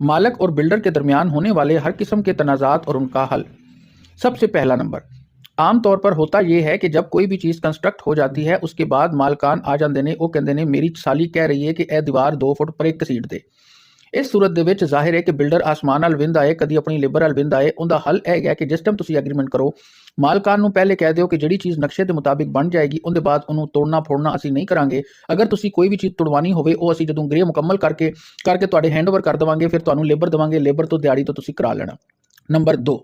मालिक और बिल्डर के दरमियान होने वाले हर किस्म के तनाज़ात और उनका हल। सबसे पहला नंबर, आम तौर पर होता यह है कि जब कोई भी चीज़ कंस्ट्रक्ट हो जाती है उसके बाद मालकान आ जाते ने वो कहते ने मेरी साली कह रही है कि ए दीवार 2 फुट पर एक घसीट दे। इस सूरत ਦੇ ਵਿੱਚ ਜ਼ਾਹਿਰ ਹੈ ਕਿ ਬਿਲਡਰ ਆਸਮਾਨ ਨਾਲ ਵਿੰਦ ਆਏ ਕਦੀ ਆਪਣੀ ਲੇਬਰ ਨਾਲ ਵਿੰਦ ਆਏ। ਉਹਦਾ ਹੱਲ ਇਹ ਹੈ ਕਿ ਜਿਸ ਟਾਈਮ ਤੁਸੀਂ ਐਗਰੀਮੈਂਟ ਕਰੋ ਮਾਲਕਾਨ ਨੂੰ ਪਹਿਲੇ ਕਹਿ ਦਿਓ ਕਿ ਜਿਹੜੀ ਚੀਜ਼ ਨਕਸ਼ੇ ਦੇ ਮੁਤਾਬਿਕ ਬਣ ਜਾਏਗੀ ਉਹਦੇ ਬਾਅਦ ਉਹਨੂੰ ਤੋੜਨਾ ਫੋੜਨਾ ਅਸੀਂ ਨਹੀਂ ਕਰਾਂਗੇ। ਅਗਰ ਤੁਸੀਂ ਕੋਈ ਵੀ ਚੀਜ਼ ਤੁੜਵਾਣੀ ਹੋਵੇ ਉਹ ਅਸੀਂ ਜਦੋਂ ਗ੍ਰੇ ਮੁਕੰਮਲ ਕਰਕੇ ਤੁਹਾਡੇ ਹੈਂਡਓਵਰ ਕਰ ਦੇਵਾਂਗੇ, ਫਿਰ ਤੁਹਾਨੂੰ ਲੇਬਰ ਦੇਵਾਂਗੇ, ਲੇਬਰ ਤੋਂ ਦਿਹਾੜੀ ਤੋਂ ਤੁਸੀਂ ਕਰਾ ਲੈਣਾ। ਨੰਬਰ 2,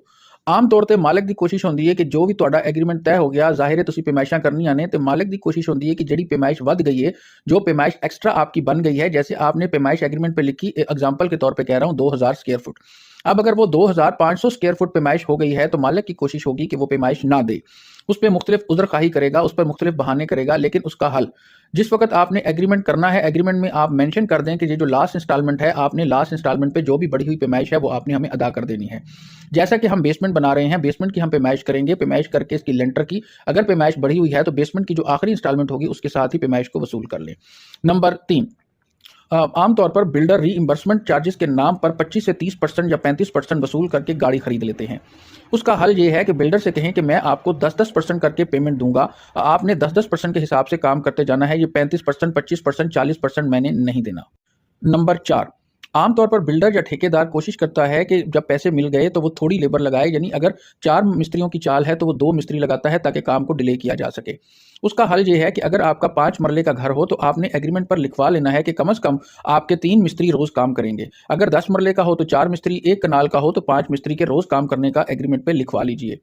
ਆਮ ਤੌਰ ਤੇ ਮਾਲਕ ਦੀ ਕੋਸ਼ਿਸ਼ ਹੁੰਦੀ ਹੈ ਕਿ ਜੋ ਵੀ ਤੁਹਾਡਾ ਐਗਰੀਮੈਂਟ ਤੈਅ ਹੋ ਗਿਆ, ਜ਼ਾਹਿਰ ਹੈ ਤੁਸੀਂ ਪੈਮਾਇਸ਼ਾਂ ਕਰਨੀਆਂ ਨੇ, ਤੇ ਮਾਲਕ ਦੀ कोशिश होती है कि जड़ी पैमाइश बढ़ गई है, जो पैमाइश एक्स्ट्रा आपकी बन गई है, जैसे आपने पैमाइश एग्रीमेंट पे लिखी, एग्जांपल के तौर पे कह रहा हूँ 2000 स्क्वायर फुट। अब अगर वो 2500 स्क्वायर फुट पैमाइश हो गई है तो मालिक की कोशिश होगी कि वो पैमाइश ना दे, उस पर मुख्तलिफ उज़्र खाही करेगा, उस पर मुख्तलिफ बहाने करेगा। लेकिन उसका हल, जिस वक्त आपने एग्रीमेंट करना है, एग्रीमेंट में आप मेंशन कर दें कि ये जो लास्ट इंस्टॉलमेंट है, आपने लास्ट इंस्टॉलमेंट पे जो भी बढ़ी हुई पैमाइश है वो आपने हमें अदा कर देनी है। जैसा कि हम बेसमेंट बना रहे हैं, बेसमेंट की हम पैमाइश करेंगे, पैमाइश करके इसकी लेंटर की अगर पैमाइश बढ़ी हुई है तो बेसमेंट की जो आखिरी इंस्टॉलमेंट होगी उसके साथ ही पैमाइश को वसूल कर लें। नंबर 3, आमतौर पर बिल्डर रीइंबर्समेंट चार्जेस के नाम पर 25 से 30% या 35% वसूल करके गाड़ी खरीद लेते हैं। उसका हल ये है कि बिल्डर से कहें कि मैं आपको 10-10% करके पेमेंट दूंगा, आपने 10-10% के हिसाब से काम करते जाना है, ये 35%, 25%, 40% मैंने नहीं देना। नंबर 4, आमतौर पर बिल्डर या ठेकेदार कोशिश करता है कि जब पैसे मिल गए तो वो थोड़ी लेबर लगाए, यानी अगर 4 मिस्त्रियों की चाल है तो वो 2 मिस्त्री लगाता है ताकि काम को डिले किया जा सके। उसका हल ये है कि अगर आपका 5 मरले का घर हो तो आपने एग्रीमेंट पर लिखवा लेना है कि कम से कम आपके 3 मिस्त्री रोज़ काम करेंगे। अगर 10 मरले का हो तो 4 मिस्त्री, 1 कनाल का हो तो 5 मिस्त्री के रोज़ काम करने का एग्रीमेंट पे लिखवा लीजिए।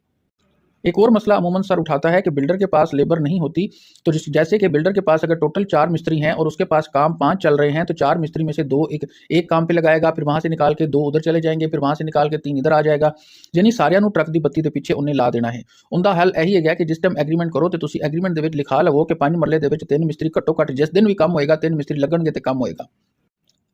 एक और मसला अमूमन सर उठाता है कि बिल्डर के पास लेबर नहीं होती, तो जैसे कि बिल्डर के पास अगर टोटल 4 मिस्त्री हैं और उसके पास काम 5 चल रहे हैं तो 4 मिस्त्री में से 2 एक काम पे लगाएगा, फिर वहाँ से निकाल के 2 उधर चले जाएंगे, फिर वहाँ से निकाल के 3 इधर आ जाएगा, यानी सारिਆਂ ਨੂੰ ट्रक ਦੀ ਬੱਤੀ ਦੇ ਪਿੱਛੇ ਉਹਨੇ ਲਾ ਦੇਣਾ ਹੈ। ਉਹਦਾ ਹੱਲ ਇਹੀ ਹੈਗਾ ਕਿ ਜਿਸ ਟਾਈਮ ਐਗਰੀਮੈਂਟ ਕਰੋ ਤੇ ਤੁਸੀਂ ਐਗਰੀਮੈਂਟ ਦੇ ਵਿੱਚ ਲਿਖਾ ਲਵੋ ਕਿ 5 ਮਰਲੇ ਦੇ ਵਿੱਚ 3 ਮਿਸਤਰੀ ਘੱਟੋ ਘੱਟ ਜਿਸ ਦਿਨ ਵੀ ਕੰਮ ਹੋਏਗਾ 3 ਮਿਸਤਰੀ ਲੱਗਣਗੇ ਤੇ ਕੰਮ ਹੋਏਗਾ।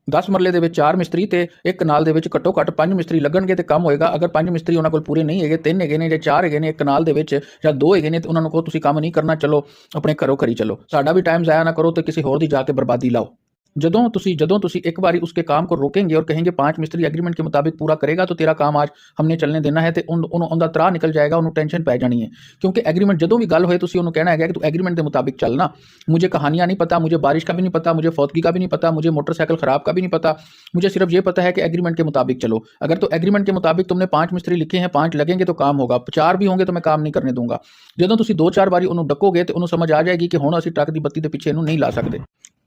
10 ਮਰਲੇ ਦੇ ਵਿੱਚ 4 ਮਿਸਤਰੀ ਤੇ 1 ਕਨਾਲ ਦੇ ਵਿੱਚ ਘੱਟੋ ਘੱਟ 5 ਮਿਸਤਰੀ ਲੱਗਣਗੇ ਤੇ ਕੰਮ ਹੋਏਗਾ। ਅਗਰ 5 ਮਿਸਤਰੀ ਉਹਨਾਂ ਕੋਲ ਪੂਰੇ ਨਹੀਂ ਹੈਗੇ, 3 ਹੈਗੇ ਨੇ ਜਾਂ 4 ਹੈਗੇ ਨੇ 1 ਕਨਾਲ ਦੇ ਵਿੱਚ ਜਾਂ 2 ਹੈਗੇ ਨੇ, ਤੇ ਉਹਨਾਂ ਨੂੰ ਕਹੋ ਤੁਸੀਂ ਕੰਮ ਨਹੀਂ ਕਰਨਾ, ਚਲੋ ਆਪਣੇ ਘਰੋਂ ਘਰੀ ਚਲੋ, ਸਾਡਾ ਵੀ ਟਾਈਮ ਜ਼ਾਇਆ ਨਾ ਕਰੋ ਤੇ ਕਿਸੇ ਹੋਰ ਦੀ ਜਾ ਕੇ ਬਰਬਾਦੀ ਲਾਓ। ਜਦੋਂ ਤੁਸੀਂ ਇੱਕ ਵਾਰੀ उसके काम को रोकेंगे और कहेंगे 5 मिस्त्री एग्रीमेंट के मुताबिक पूरा करेगा तो तेरा काम आज हमने चलने देना है, तो ਉਹਦਾ ਤਰਾ ਨਿਕਲ ਜਾਏਗਾ, ਉਹਨੂੰ ਟੈਨਸ਼ਨ ਪੈ ਜਾਣੀ ਹੈ। क्योंकि एग्रीमेंट ਜਦੋਂ ਵੀ ਗੱਲ ਹੋਏ ਤੁਸੀਂ ਉਹਨੂੰ ਕਹਿਣਾ ਹੈਗਾ कि तू एग्रीमेंट के मुताबिक चलना, मुझे कहानियाँ नहीं पता, मुझे बारिश का भी नहीं पता, मुझे फौतगी का भी नहीं पता, मुझे मोटरसाइकिल ख़राब का भी नहीं पता, मुझे सिर्फ ये पता है कि एग्रीमेंट के मुताबिक चलो। अगर तो एग्रीमेंट के मुताबिक तुमने 5 मिस्त्री लिखे हैं, 5 लगेंगे तो काम होगा, 4 भी होंगे तो मैं काम नहीं करने दूंगा। ਜਦੋਂ ਤੁਸੀਂ 2-4 ਵਾਰੀ ਉਹਨੂੰ ਡੱਕੋਗੇ ਤੇ ਉਹਨੂੰ ਸਮਝ ਆ ਜਾਏਗੀ ਕਿ ਹੁਣ ਅਸੀਂ ਟਰੱਕ ਦੀ ਬੱਤੀ ਦੇ ਪਿੱਛੇ ਇਹਨੂੰ ਨਹੀਂ ਲਾ ਸਕਦੇ।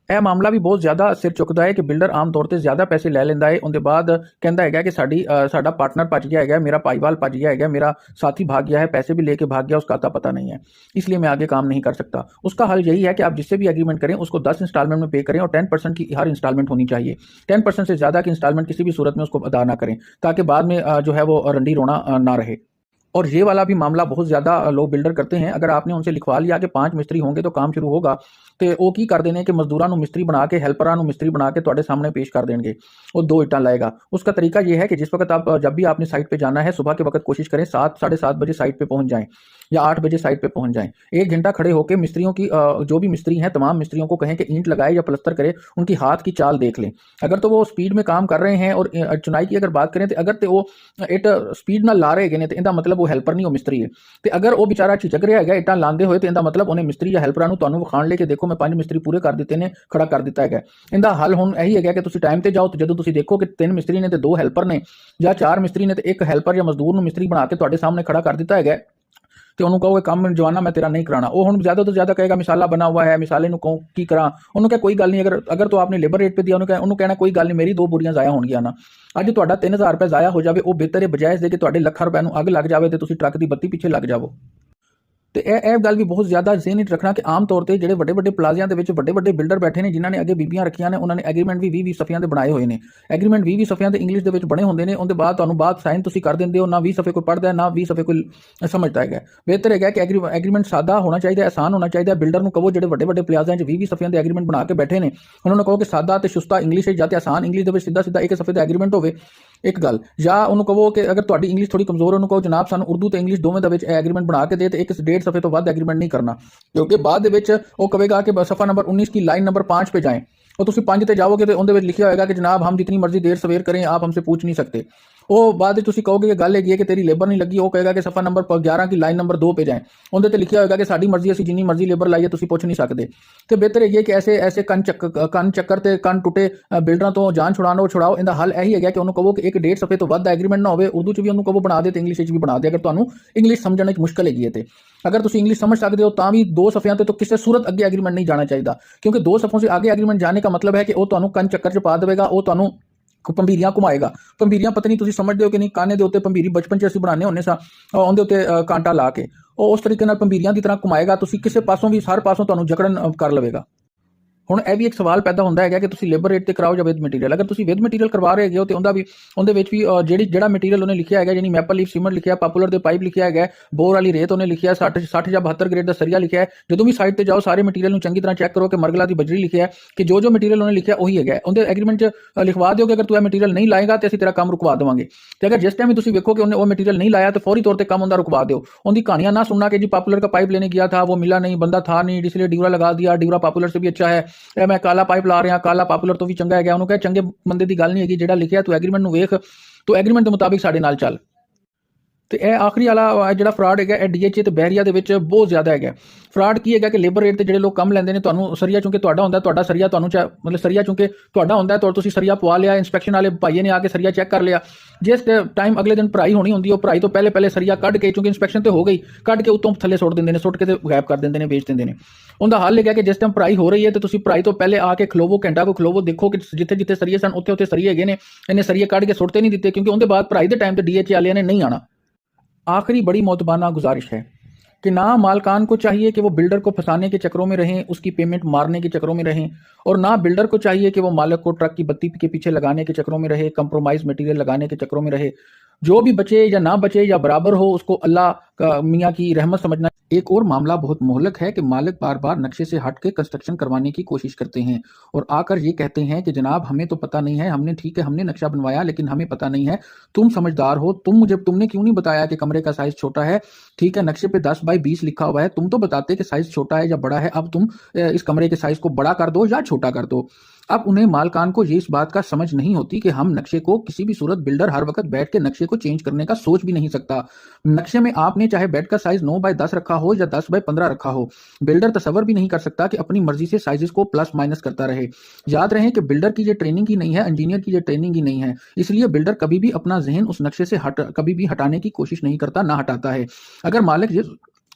ਇਹ ਮਾਮਲਾ ਵੀ ਬਹੁਤ ਜ਼ਿਆਦਾ ਸਿਰ ਚੁੱਕਦਾ ਹੈ ਕਿ ਬਿਲਡਰ ਆਮ ਤੌਰ ਤੇ ਜ਼ਿਆਦਾ ਪੈਸੇ ਲੈ ਲੈਂਦਾ ਹੈ, ਉਹਦੇ ਬਾਅਦ ਕਹਿੰਦਾ ਹੈਗਾ ਕਿ ਸਾਡਾ ਪਾर्टनर ਭੱਜ ਗਿਆ ਹੈਗਾ, मेरा भाईवाल भज गया है, मेरा साथी भाग गया है, पैसे भी लेके भाग गया, उसका आता पता नहीं है, इसलिए मैं आगे काम नहीं कर सकता। उसका हल यही है कि आप जिससे भी एग्रीमेंट करें उसको 10 इंस्टॉलमेंट में पे करें और 10% की हर इंस्टॉलमेंट होनी चाहिए। 10% से ज़्यादा की इंस्टॉलमेंट किसी भी सूरत में उसको अदा ना करें ताकि बाद में जो है वो रंडी रोना ना रहे। और ये वाला भी मामला बहुत ज़्यादा लोग बिल्डर करते हैं। अगर आपने उनसे लिखवा लिया कि 5 मिस्त्री होंगे तो काम शुरू होगा, तो वो की कर देने कि मजदूरों को मिस्त्री बना के, हेल्परां को मिस्त्री बना के ਤੁਹਾਡੇ सामने पेश कर देंगे, वो 2 ईंटा लाएगा। उसका तरीका ये है कि जिस वक्त आप जब भी आपने साइट पे जाना है सुबह के वक्त कोशिश करें 7-7:30 बजे साइट पे पहुंच जाएं या 8 बजे साइट पे पहुंच जाएं। 1 घंटा खड़े होकर मिस्त्रियों की जो भी मिस्त्री हैं तमाम मिस्त्रियों को कहें कि ईंट लगाए या प्लस्तर करे, उनकी हाथ की चाल देख लें। अगर तो वो स्पीड में काम कर रहे हैं और चुनाई की अगर बात करें तो अगर तो वो इट स्पीड ਨਾਲ ਲਾ ਰਹੇ ਹੈਗੇ ਨੇ ਤੇ ਇਹਦਾ ਮਤਲਬ ਉਹ ਹੈਲਪਰ ਨਹੀਂ, ਉਹ ਮਿਸਤਰੀ ਹੈ। ਤੇ ਅਗਰ ਉਹ ਵਿਚਾਰਾ ਝਿਜਕ ਰਿਹਾ ਹੈਗਾ ਇੱਟਾਂ ਲਾਉਂਦੇ ਹੋਏ ਤੇ ਇਹਦਾ ਮਤਲਬ ਉਹਨੇ ਮਿਸਤਰੀ ਜਾਂ ਹੈਲਪਰਾਂ ਨੂੰ ਤੁਹਾਨੂੰ ਵਿਖਾਣ ਲਈ ਕਿ ਦੇਖੋ ਮੈਂ 5 ਮਿਸਤਰੀ ਪੂਰੇ ਕਰ ਦਿੱਤੇ ਨੇ, ਖੜਾ ਕਰ ਦਿੱਤਾ ਹੈਗਾ। ਇਹਦਾ ਹੱਲ ਹੁਣ ਇਹੀ ਹੈਗਾ ਕਿ ਤੁਸੀਂ ਟਾਈਮ ਤੇ ਜਾਓ ਤੇ ਜਦੋਂ ਤੁਸੀਂ ਦੇਖੋ ਕਿ 3 ਮਿਸਤਰੀ ਨੇ ਤੇ 2 ਹੈਲਪਰ ਨੇ ਜਾਂ 4 ਮਿਸਤਰੀ ਨੇ ਤੇ 1 ਹੈਲਪਰ ਜਾਂ ਮਜ਼ਦੂਰ ਨੂੰ ਮਿਸਤਰੀ ਬਣਾ ਕੇ ਤੁਹਾਡੇ ਸਾਹਮਣੇ ਖੜਾ ਕਰ ਦਿੱਤਾ ਹੈਗਾ ਤੇ ਉਹਨੂੰ ਕਹੋਗੇ ਕੰਮ ਜਵਾਨਾ ਮੈਂ ਤੇਰਾ ਨਹੀਂ ਕਰਾਣਾ। ਉਹ ਹੁਣ ਜ਼ਿਆਦਾ ਤੋਂ ਜ਼ਿਆਦਾ ਕਹੇਗਾ ਮਿਸਾਲਾ ਬਣਾ हुआ है, ਮਿਸਾਲੇ ਨੂੰ ਕਹੋ ਕੀ ਕਰਾਂ, ਉਹਨੂੰ ਕਹੇ ਕੋਈ ਗੱਲ ਨਹੀਂ, ਅਗਰ तो आपने लेबर रेट पे दिया ਉਹਨੂੰ ਕਹਿਣਾ ਕੋਈ ਗੱਲ ਨਹੀਂ, ਮੇਰੀ 2 ਬੋਰੀਆਂ ਜ਼ਾਇਆ ਹੋਣਗੀਆਂ ਨਾ। ਅੱਜ ਤੁਹਾਡਾ 3000 ਰੁਪਏ ਜ਼ਾਇਆ ਹੋ ਜਾਵੇ, ਉਹ ਬਿਹਤਰ ਹੈ ਬਜਾਏ ਇਸ ਦੇ ਕਿ ਤੁਹਾਡੇ ਲੱਖਾਂ ਰੁਪਏ ਨੂੰ ਅੱਗ ਲੱਗ ਜਾਵੇ ਤੇ ਤੁਸੀਂ ਟਰੱਕ ਦੀ ਬੱਤੀ ਪਿੱਛੇ ਲੱਗ ਜਾਵੋ। ਤੇ ਇਹ ਗੱਲ ਵੀ ਬਹੁਤ ਜ਼ਿਆਦਾ ਜ਼ਹਿਨ ਵਿੱਚ ਰੱਖਣਾ ਕਿ ਆਮ ਤੌਰ ਤੇ ਜਿਹੜੇ ਵੱਡੇ ਵੱਡੇ ਪਲਾਜ਼ਿਆਂ ਦੇ ਵਿੱਚ ਵੱਡੇ ਵੱਡੇ ਬਿਲਡਰ ਬੈਠੇ ਨੇ ਜਿਨ੍ਹਾਂ ਨੇ ਅੱਗੇ ਬੀਬੀਆਂ ਰੱਖੀਆਂ ਨੇ, ਉਹਨਾਂ ਨੇ ਐਗਰੀਮੈਂਟ ਵੀ 20-20 ਸਫ਼ਿਆਂ ਦੇ ਬਣਾਏ ਹੋਏ ਨੇ। ਐਗਰੀਮੈਂਟ 20-20 ਸਫ਼ਿਆਂ ਦੇ ਇੰਗਲਿਸ਼ ਦੇ ਵਿੱਚ ਬਣੇ ਹੁੰਦੇ ਨੇ, ਉਹਦੇ ਬਾਅਦ ਤੁਹਾਨੂੰ ਬਾਅਦ ਸਾਈਨ ਤੁਸੀਂ ਕਰ ਦਿੰਦੇ ਹੋ, ਨਾ 20 ਸਫ਼ੇ ਕੋਈ ਪੜ੍ਹਦਾ ਨਾ 20 ਸਫ਼ੇ ਕੋਈ ਸਮਝਦਾ ਹੈਗਾ। ਬਿਹਤਰ ਹੈਗਾ ਕਿ ਐਗਰੀਮੈਂਟ ਸਾਦਾ ਹੋਣਾ ਚਾਹੀਦਾ, ਆਸਾਨ ਹੋਣਾ ਚਾਹੀਦਾ। ਬਿਲਡਰ ਨੂੰ ਕਹੋ ਜਿਹੜੇ ਵੱਡੇ ਵੱਡੇ ਪਲਾਜ਼ਿਆਂ 'ਚ 20-20 ਸਫ਼ਿਆਂ ਦੇ ਐਗਰੀਮੈਂਟ ਬਣਾ ਕੇ ਬੈਠੇ ਨੇ, ਉਹਨਾਂ ਨੂੰ ਕਹੋ ਕਿ ਸਾਦਾ ਤੇ ਸ਼ੁਸਤਾ ਇੰਗਲਿਸ਼ ਹੈ ਜਾਂ ਤੇ ਆਸਾਨ ਇੰਗਲਿਸ਼ ਦੇ ਵਿੱਚ ਸਿੱਧਾ ਸਿੱਧਾ 1 ਸਫ਼ੇ ਦਾ ਐਗਰੀਮੈਂਟ ਹੋਵੇ। ਇੱਕ ਗੱਲ, ਜਾਂ ਉਹਨੂੰ ਕਹੋ ਕਿ ਅਗਰ ਤੁਹਾਡੀ ਇੰਗਲਿਸ਼ ਥੋੜੀ ਕਮਜ਼ੋਰ, ਉਹਨੂੰ ਕਹੋ ਜਨਾਬ ਸਾਨੂੰ ਉਰਦੂ ਤੇ ਇੰਗਲਿਸ਼ ਦੋਵੇਂ ਦੇ ਵਿੱਚ ਐਗਰੀਮੈਂਟ ਬਣਾ ਕੇ ਦੇ ਤੇ 1.5 ਸਫ਼ੇ ਤੋਂ ਵੱਧ ਐਗਰੀਮੈਂਟ नहीं करना, क्योंकि बाद वो कहेगा कि सफ़ा नंबर 19 की लाइन नंबर 5 पे जाएं اور ਤੁਸੀਂ 5 ਤੇ ਜਾਓਗੇ ਤੇ ਉਹਦੇ ਵਿੱਚ ਲਿਖਿਆ ਹੋਏਗਾ ਕਿ ਜਨਾਬ ਹਮ ਜਿਤਨੀ ਮਰਜ਼ੀ ਦੇਰ ਸਵੇਰ करें आप हमसे पूछ नहीं सकते। ਉਹ ਬਾਅਦ ਵਿੱਚ ਤੁਸੀਂ ਕਹੋਗੇ ਕਿ ਗੱਲ ਹੈਗੀ ਹੈ ਕਿ ਤੇਰੀ ਲੇਬਰ ਨਹੀਂ ਲੱਗੀ, ਉਹ ਕਹੇਗਾ ਕਿ ਸਫਾ ਨੰਬਰ 11 की ਲਾਈਨ ਨੰਬਰ 2 पे ਜਾएं, ਉਹਦੇ ਤੇ ਲਿਖਿਆ ਹੋਏਗਾ ਕਿ ਸਾਡੀ ਮਰਜ਼ੀ, ਅਸੀਂ ਜਿੰਨੀ ਮਰਜ਼ੀ ਲੇਬਰ ਲਾਈਏ ਤੁਸੀਂ ਪੁੱਛ ਨਹੀਂ ਸਕਦੇ। ਤੇ ਬਿਹਤਰ ਹੈਗੀ ਹੈ ਕਿ ਐਸੇ ਕੰਨ ਚੱਕਰ ਤੇ ਕੰਨ ਟੁੱਟੇ ਬਿਲਡਰਾਂ ਤੋਂ ਜਾਨ ਛੁਡਾਉਣਾ, ਉਹ ਛੁਡਾਓ। ਇਹਦਾ ਹੱਲ ਇਹੀ ਹੈਗਾ ਕਿ ਉਹਨੂੰ ਕਹੋ ਕਿ 1.5 ਸਫੇ ਤੋਂ ਵੱਧ ਦਾ ਐਗਰੀਮੈਂਟ ਨਾ ਹੋਵੇ, ਉਰਦੂ 'ਚ ਵੀ ਉਹਨੂੰ ਕਹੋ ਬਣਾ ਦੇ ਤੇ ਇੰਗਲਿਸ਼ 'ਚ ਵੀ ਬਣਾ ਦੇ, ਅਗਰ ਤੁਹਾਨੂੰ ਇੰਗਲਿਸ਼ ਸਮਝਣ ਵਿੱਚ ਮੁਸ਼ਕਲ ਹੈਗੀ ਹੈ ਤੇ। ਅਗਰ ਤੁਸੀਂ ਇੰਗਲਿਸ਼ ਸਮਝ ਸਕਦੇ ਹੋ ਤਾਂ ਵੀ 2 ਸਫਿਆਂ ਤੇ तो ਕਿਸੇ सूरत ਅੱਗੇ ਐਗਰੀਮੈਂਟ ਨਹੀਂ ਜਾਣਾ ਚਾਹੀਦਾ, क्योंकि 2 सफों से आगे एग्रीमेंट जाने का मतलब है कि वो ਤੁਹਾਨੂੰ ਕੰਨ ਚੱਕਰ 'ਚ ਪਾ ਦੇਵੇਗਾ, ਉਹ ਤੁਹਾਨੂੰ ਭੰਬੀਰੀਆਂ ਘੁਮਾਏਗਾ। ਭੰਬੀਰੀਆਂ ਪਤਾ ਨਹੀਂ ਤੁਸੀਂ ਸਮਝਦੇ ਹੋ ਕਿ ਨਹੀਂ, ਕਾਨੇ ਦੇ ਉੱਤੇ ਭੰਬੀਰੀ ਬਚਪਨ 'ਚ ਅਸੀਂ ਬਣਾਉਂਦੇ ਹੁੰਦੇ ਸਾਂ, ਉਹਦੇ ਉੱਤੇ ਕਾਂਟਾ ਲਾ ਕੇ, ਉਹ ਉਸ ਤਰੀਕੇ ਨਾਲ ਭੰਬੀਰੀਆਂ ਦੀ ਤਰ੍ਹਾਂ ਘੁਮਾਏਗਾ, ਤੁਸੀਂ ਕਿਸੇ ਪਾਸੋਂ ਵੀ ਹਰ ਪਾਸੋਂ ਤੁਹਾਨੂੰ ਜਕੜਨ ਕਰ ਲਵੇਗਾ। ਹੁਣ ਇਹ ਵੀ ਇੱਕ ਸਵਾਲ ਪੈਦਾ ਹੁੰਦਾ ਹੈਗਾ ਕਿ ਤੁਸੀਂ ਲੇਬਰ ਰੇਟ ਤੇ ਕਰਾਓ ਜਾਂ ਵਿਦ ਮਟੀਰੀਅਲ। ਅਗਰ ਤੁਸੀਂ ਵਿਦ ਮਟੀਰੀਅਲ ਕਰਵਾ ਰਹੇ ਹੋ ਤੇ ਉਹਦੇ ਵਿੱਚ ਵੀ ਜਿਹੜਾ ਮਟੀਰੀਅਲ ਉਹਨੇ ਲਿਖਿਆ ਹੈਗਾ, ਯਾਨੀ ਮੈਪਲ ਲੀਫ ਸੀਮੈਂਟ ਲਿਖਿਆ, ਪਾਪੂਲਰ ਦੇ ਪਾਈਪ ਲਿਖਿਆ ਹੈਗਾ, ਬੋਰ ਵਾਲੀ ਰੇਤ ਉਹਨੇ ਲਿਖਿਆ, 60 ਜਾਂ 72 ਗ੍ਰੇਡ ਦਾ ਸਰੀਆ ਲਿਖਿਆ ਹੈ। ਜਦੋਂ ਵੀ ਸਾਈਟ ਤੇ ਜਾਓ ਸਾਰੇ ਮਟੀਰੀਅਲ ਨੂੰ ਚੰਗੀ ਤਰ੍ਹਾਂ ਚੈੱਕ ਕਰੋ ਕਿ ਮਰਗਲਾ ਦੀ ਬਜਰੀ ਲਿਖਿਆ ਹੈ, ਕਿ ਜੋ ਮਟੀਰੀਅਲ ਉਹਨੇ ਲਿਖਿਆ ਉਹੀ ਹੈਗਾ। ਉਹਦੇ ਐਗਰੀਮੈਂਟ 'ਚ ਲਿਖਵਾ ਦਿਓ ਕਿ ਅਗਰ ਤੂੰ ਇਹ ਮਟੀਰੀਅਲ ਨਹੀਂ ਲਾਏਗਾ ਤੇ ਅਸੀਂ ਤੇਰਾ ਕੰਮ ਰੁਕਵਾ ਦੇਵਾਂਗੇ। ਤੇ ਅਗਰ ਜਿਸ ਟਾਈਮ ਵੀ ਤੁਸੀਂ ਵੇਖੋ ਕਿ ਉਹਨੇ ਉਹ ਮਟੀਰੀਅਲ ਨਹੀਂ ਲਾਇਆ ਤੇ ਫੌਰੀ ਤੌਰ ਤੇ ਕੰਮ ਉਹਦਾ ਰੁਕਵਾ ਦਿਓ। ਉਹਦੀ ਕਹਾनियां ना सुनना कि जी पॉपुलर का पाइप लेने गया था, वो मिला नहीं, बंदा था नहीं, इसलिए ड्यूरा लगा दिया, ड्यूरा पॉपुलर से भी अच्छा है, मैं काला पाइप ਲਾ ਰਿਹਾ, ਕਾਲਾ ਪਾਪੂਲਰ ਤੋਂ ਵੀ ਚੰਗਾ ਹੈਗਾ। ਉਹਨੂੰ ਕਹੇ ਚੰਗੇ ਬੰਦੇ ਦੀ ਗੱਲ ਨਹੀਂ ਹੈਗੀ, ਜਿਹੜਾ ਲਿਖਿਆ ਤੂੰ ਐਗਰੀਮੈਂਟ ਨੂੰ ਵੇਖ, ਤੂੰ ਐਗਰੀਮੈਂਟ ਦੇ ਮੁਤਾਬਿਕ ਸਾਡੇ ਨਾਲ ਚੱਲ। ਤੇ ਇਹ ਆਖਰੀ ਵਾਲਾ ਜਿਹੜਾ ਫਰਾਡ ਹੈਗਾ ਇਹ DHA ਤੇ ਬਹਿਰੀਆ ਦੇ ਵਿੱਚ ਬਹੁਤ ਜ਼ਿਆਦਾ ਹੈਗਾ। ਫਰਾਡ ਕੀ ਹੈਗਾ ਕਿ ਲੇਬਰ ਰੇਟ ਤੇ ਜਿਹੜੇ ਲੋਕ ਕੰਮ ਲੈਂਦੇ ਨੇ, ਤੁਹਾਨੂੰ ਸਰੀਆ ਚੁੰਕੇ ਤੁਹਾਡਾ ਹੁੰਦਾ, ਤੁਹਾਡਾ ਸਰੀਆ ਤੁਹਾਨੂੰ ਮਤਲਬ ਸਰੀਆ ਚੁੰਕੇ ਤੁਹਾਡਾ ਹੁੰਦਾ ਤਾਂ ਤੁਸੀਂ ਸਰੀਆ ਪਵਾ ਲਿਆ, ਇੰਸਪੈਕਸ਼ਨ ਵਾਲੇ ਭਾਈਏ ਨੇ ਆ ਕੇ ਸਰੀਆ ਚੈੱਕ ਕਰ ਲਿਆ। ਜਿਸ ਟਾਈਮ ਅਗਲੇ ਦਿਨ ਭਰਾਈ ਹੋਣੀ ਹੁੰਦੀ, ਉਹ ਭਰਾਈ ਤੋਂ ਪਹਿਲੇ ਸਰੀਆ ਕੱਢ ਕੇ, ਚੁੰਕਿ ਇੰਸਪੈਕਸ਼ਨ ਤੇ ਹੋ ਗਈ, ਕੱਢ ਕੇ ਉੱਤੋਂ ਥੱਲੇ ਸੁੱਟ ਦਿੰਦੇ ਨੇ, ਸੁੱਟ ਕੇ ਤੇ ਗਾਇਬ ਕਰ ਦਿੰਦੇ ਨੇ, ਵੇਚ ਦਿੰਦੇ ਨੇ। ਉਹਦਾ ਹੱਲ ਹੈਗਾ ਕਿ ਜਿਸ ਟਾਈਮ ਭਰਾਈ ਹੋ ਰਹੀ ਹੈ ਤੇ ਤੁਸੀਂ ਭਰਾਈ ਤੋਂ ਪਹਿਲੇ ਆ ਕੇ ਖਲੋਵੋ, ਘੰਟਾ ਕੋ ਖਲੋਵੋ, ਦੇਖੋ ਕਿ ਜਿੱਥੇ ਸਰੀਏ ਸਨ ਉੱਥੇ ਸਰੀਏ ਹੈਗੇ ਨੇ, ਇਹਨੇ ਸਰੀਏ ਕੱਢ ਕੇ ਸੁੱਟਤੇ ਨਹੀਂ ਦਿੱਤੇ, ਕਿਉਂਕਿ ਉਹਦੇ ਬਾਅਦ ਭਰਾਈ ਦੇ ਟਾਈਮ ਤੇ DHA ਵਾਲਿਆਂ ਨੇ नहीं आना। आखिरी बड़ी मोतबाना गुजारिश है कि ना मालकान को चाहिए कि वो बिल्डर को फंसाने के चक्करों में रहें, उसकी पेमेंट मारने के चक्करों में रहें, और ना बिल्डर को चाहिए कि वो मालिक को ट्रक की बत्ती के पीछे लगाने के चक्करों में रहे, कंप्रोमाइज मटेरियल लगाने के चक्करों में रहे। जो भी बचे या ना बचे या बराबर हो, उसको अल्लाह मियाँ की रहमत समझना। एक और मामला बहुत मोहलक है कि मालिक बार बार नक्शे से हट के कंस्ट्रक्शन करवाने की कोशिश करते हैं और आकर ये कहते हैं कि जनाब हमें तो पता नहीं है, हमने ठीक है हमने नक्शा बनवाया लेकिन हमें पता नहीं है, तुम समझदार हो, तुमने क्यों नहीं बताया कि कमरे का साइज छोटा है, ठीक है नक्शे पे 10 बाई 20 लिखा हुआ है, तुम तो बताते कि साइज छोटा है या बड़ा है, अब तुम इस कमरे के साइज को बड़ा कर दो या छोटा कर दो। अब उन्हें मालकान को ये इस बात का समझ नहीं होती कि हम नक्शे को किसी भी सूरत बिल्डर हर वक्त बैठ के नक्शे को चेंज करने का सोच भी नहीं सकता। नक्शे में आपने चाहे बेड का साइज 9 बाय 10 रखा हो या 10 बाय 15 रखा हो, बिल्डर तसव्वुर भी नहीं कर सकता कि अपनी मर्जी से साइजेस को प्लस माइनस करता रहे। याद रहे कि बिल्डर की ये ट्रेनिंग ही नहीं है, इंजीनियर की ये ट्रेनिंग ही नहीं है, इसलिए बिल्डर कभी भी अपना जहन उस नक्शे से कभी भी हटाने की कोशिश नहीं करता, ना हटाता है। अगर मालिक ये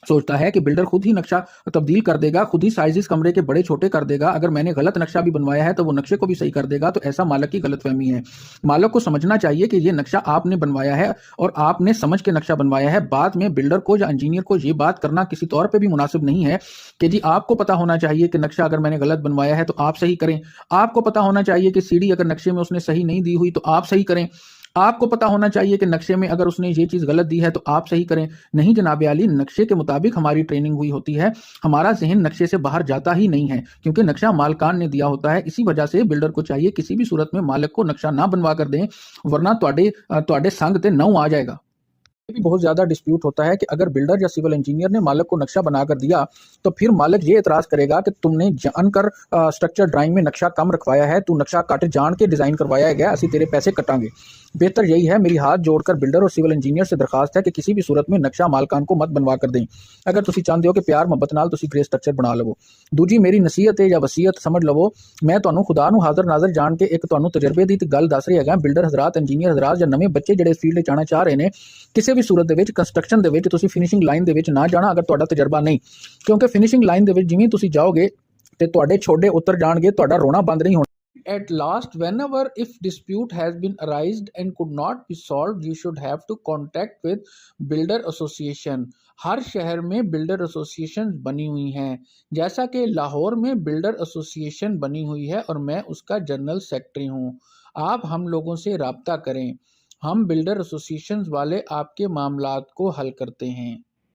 सोचता है कि बिल्डर खुद ही नक्शा तब्दील कर देगा, खुद ही साइजेस कमरे के बड़े छोटे कर देगा, अगर मैंने गलत नक्शा भी बनवाया है तो वो नक्शे को भी सही कर देगा, तो ऐसा मालिक की गलतफहमी है। मालिक को समझना चाहिए कि ये नक्शा आपने बनवाया है और आपने समझ के नक्शा बनवाया है। बाद में बिल्डर को या इंजीनियर को ये बात करना किसी तौर पे भी मुनासिब नहीं है कि जी आपको पता होना चाहिए कि नक्शा अगर मैंने गलत बनवाया है तो आप सही करें, आपको पता होना चाहिए कि सीढ़ी अगर नक्शे में उसने सही नहीं दी हुई तो आप सही करें, आपको पता होना चाहिए कि नक्शे में अगर उसने ये चीज़ गलत दी है तो आप सही करें। नहीं जनाब आली, नक्शे के मुताबिक हमारी ट्रेनिंग हुई होती है, हमारा जहन नक्शे से बाहर जाता ही नहीं है, क्योंकि नक्शा मालकान ने दिया होता है। इसी वजह से बिल्डर को चाहिए किसी भी सूरत में मालिक को नक्शा ना बनवा कर दें, वरना तुहाडे संग ते नौ आ जाएगा। ये भी बहुत ज़्यादा डिस्प्यूट होता है कि अगर बिल्डर या सिविल इंजीनियर ने मालिक को नक्शा बनाकर दिया तो फिर मालिक ये एतराज़ करेगा कि तुमने जानकर स्ट्रक्चर ड्राइंग में नक्शा कम रखवाया है, तू नक्शा कट जान के डिज़ाइन करवाया गया, असी तेरे पैसे कटांगे। बेहतर यही है, मेरी हाथ जोड़कर बिल्डर और सिविल इंजीनियर से दरखास्त है कि किसी भी सूरत में नक्शा मालकान को मत बनवा कर दें। अगर तुसी चाहते हो कि प्यार मुहब्बत नाल तुसी ग्रे स्ट्रक्चर बना लवो। दूजी मेरी नसीहत है या वसीयत समझ लवो, मैं तुहानू खुदा नू हाज़र नाज़र जान के एक तुहानू तजर्बे दी गल दस रहा है। बिल्डर हजरात, इंजीनियर हजरात या नवे बच्चे ਜਿਹੜੇ फील्ड ਚ ਆਣਾ ਚਾਹ ਰਹੇ ਨੇ, ਕਿਸੇ ਵੀ सूरत ਦੇ ਵਿੱਚ ਕੰਸਟਰਕਸ਼ਨ ਦੇ ਵਿੱਚ ਤੁਸੀਂ ਫਿਨਿਸ਼ਿੰਗ ਲਾਈਨ ਦੇ ਵਿੱਚ ਨਾ ਜਾਣਾ ਅਗਰ ਤੁਹਾਡਾ ਤਜਰਬਾ ਨਹੀਂ, ਕਿਉਂਕਿ ਫਿਨਿਸ਼ਿੰਗ ਲਾਈਨ ਦੇ ਵਿੱਚ ਜਿਵੇਂ ਤੁਸੀਂ ਜਾਓਗੇ ਤੇ ਤੁਹਾਡੇ ਛੋਡੇ ਉਤਰ ਜਾਣਗੇ, ਤੁਹਾਡਾ ਰੋਣਾ ਬੰਦ ਨਹੀਂ ਹੋਣਾ। At last, whenever if dispute has been arised and could not be solved, you should have to contact with builder association. हर शहर में बिल्डर एसोसिएशन बनी हुई हैं, जैसा कि लाहौर में बिल्डर एसोसिएशन बनी हुई है और मैं उसका जनरल सेक्रेटरी हूँ। आप हम लोगों से राब्ता करें, हम बिल्डर एसोसिएशन वाले आपके मामलात को हल करते हैं।